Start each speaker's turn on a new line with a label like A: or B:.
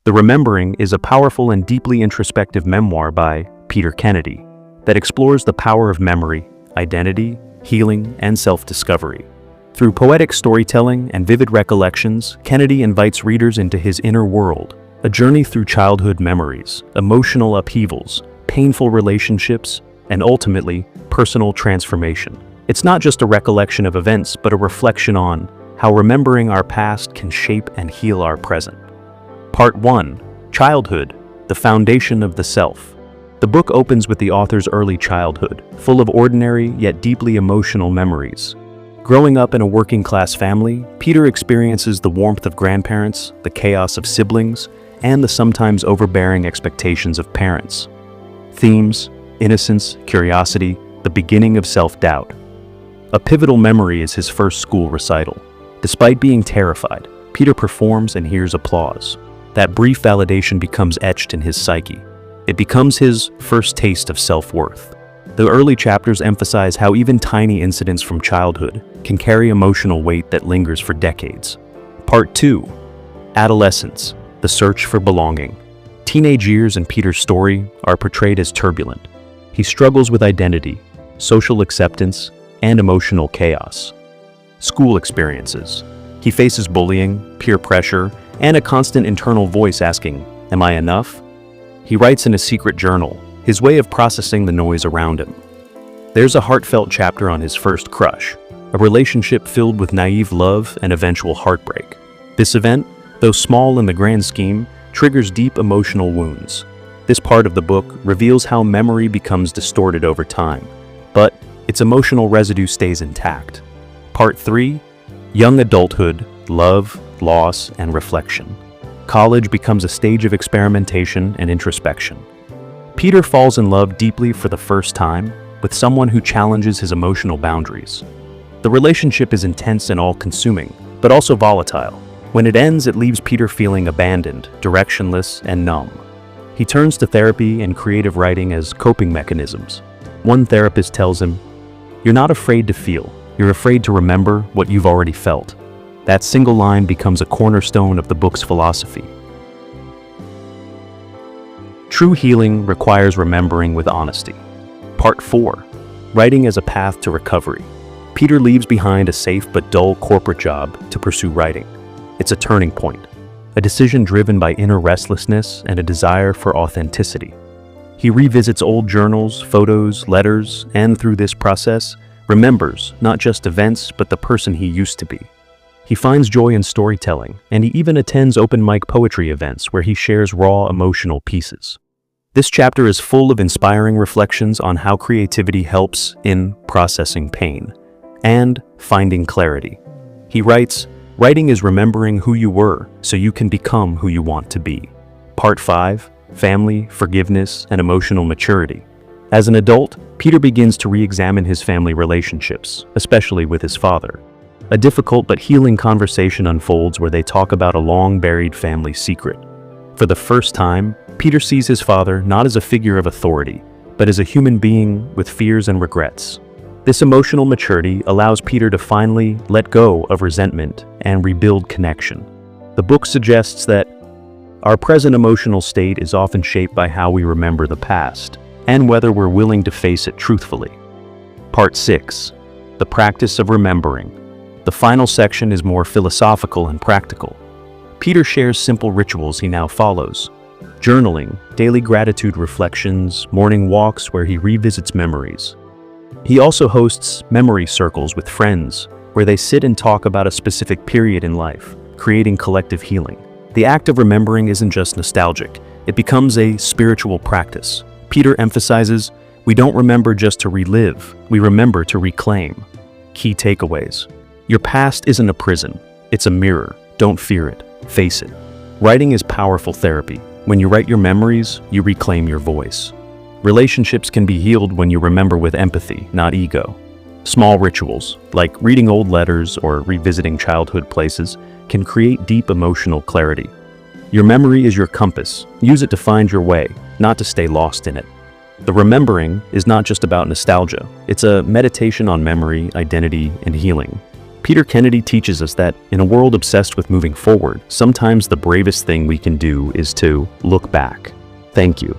A: The Remembering is a powerful and deeply introspective memoir by Peter Kennedy that explores the power of memory, identity, healing, and self-discovery. Through poetic storytelling and vivid recollections, Kennedy invites readers into his inner world, a journey through childhood memories, emotional upheavals, painful relationships, and ultimately, personal transformation. It's not just a recollection of events, but a reflection on how remembering our past can shape and heal our present. Part 1. Childhood, the foundation of the self. The book opens with the author's early childhood, full of ordinary yet deeply emotional memories. Growing up in a working-class family, Peter experiences the warmth of grandparents, the chaos of siblings, and the sometimes overbearing expectations of parents. Themes: innocence, curiosity, the beginning of self-doubt. A pivotal memory is his first school recital. Despite being terrified, Peter performs and hears applause. That brief validation becomes etched in his psyche. It becomes his first taste of self-worth. The early chapters emphasize how even tiny incidents from childhood can carry emotional weight that lingers for decades. Part 2. Adolescence, the search for belonging. Teenage years in Peter's story are portrayed as turbulent. He struggles with identity, social acceptance, and emotional chaos. School experiences. He faces bullying, peer pressure, and a constant internal voice asking, "Am I enough?" He writes in a secret journal, his way of processing the noise around him. There's a heartfelt chapter on his first crush, a relationship filled with naive love and eventual heartbreak. This event, though small in the grand scheme, triggers deep emotional wounds. This part of the book reveals how memory becomes distorted over time, but its emotional residue stays intact. Part 3. Young adulthood, love, loss, and reflection. College becomes a stage of experimentation and introspection. Peter falls in love deeply for the first time with someone who challenges his emotional boundaries. The relationship is intense and all-consuming, but also volatile. When it ends, it leaves Peter feeling abandoned, directionless, and numb. He turns to therapy and creative writing as coping mechanisms. One therapist tells him, "You're not afraid to feel, you're afraid to remember what you've already felt." That single line becomes a cornerstone of the book's philosophy. True healing requires remembering with honesty. Part 4. Writing as a path to recovery. Peter leaves behind a safe but dull corporate job to pursue writing. It's a turning point, a decision driven by inner restlessness and a desire for authenticity. He revisits old journals, photos, letters, and through this process, remembers not just events but the person he used to be. He finds joy in storytelling, and he even attends open mic poetry events where he shares raw emotional pieces. This chapter is full of inspiring reflections on how creativity helps in processing pain and finding clarity. He writes, "Writing is remembering who you were so you can become who you want to be." Part 5. Family, forgiveness, and emotional maturity. As an adult, Peter begins to re-examine his family relationships, especially with his father. A difficult but healing conversation unfolds where they talk about a long-buried family secret. For the first time, Peter sees his father not as a figure of authority, but as a human being with fears and regrets. This emotional maturity allows Peter to finally let go of resentment and rebuild connection. The book suggests that our present emotional state is often shaped by how we remember the past, and whether we're willing to face it truthfully. Part 6. The practice of remembering. The final section is more philosophical and practical. Peter shares simple rituals he now follows: journaling, daily gratitude reflections, morning walks where he revisits memories. He also hosts memory circles with friends, where they sit and talk about a specific period in life, creating collective healing. The act of remembering isn't just nostalgic, it becomes a spiritual practice. Peter emphasizes, we don't remember just to relive, we remember to reclaim. Key takeaways. Your past isn't a prison, it's a mirror. Don't fear it, face it. Writing is powerful therapy. When you write your memories, you reclaim your voice. Relationships can be healed when you remember with empathy, not ego. Small rituals, like reading old letters or revisiting childhood places, can create deep emotional clarity. Your memory is your compass. Use it to find your way, not to stay lost in it. The remembering is not just about nostalgia. It's a meditation on memory, identity, and healing. Peter Kennedy teaches us that, in a world obsessed with moving forward, sometimes the bravest thing we can do is to look back. Thank you.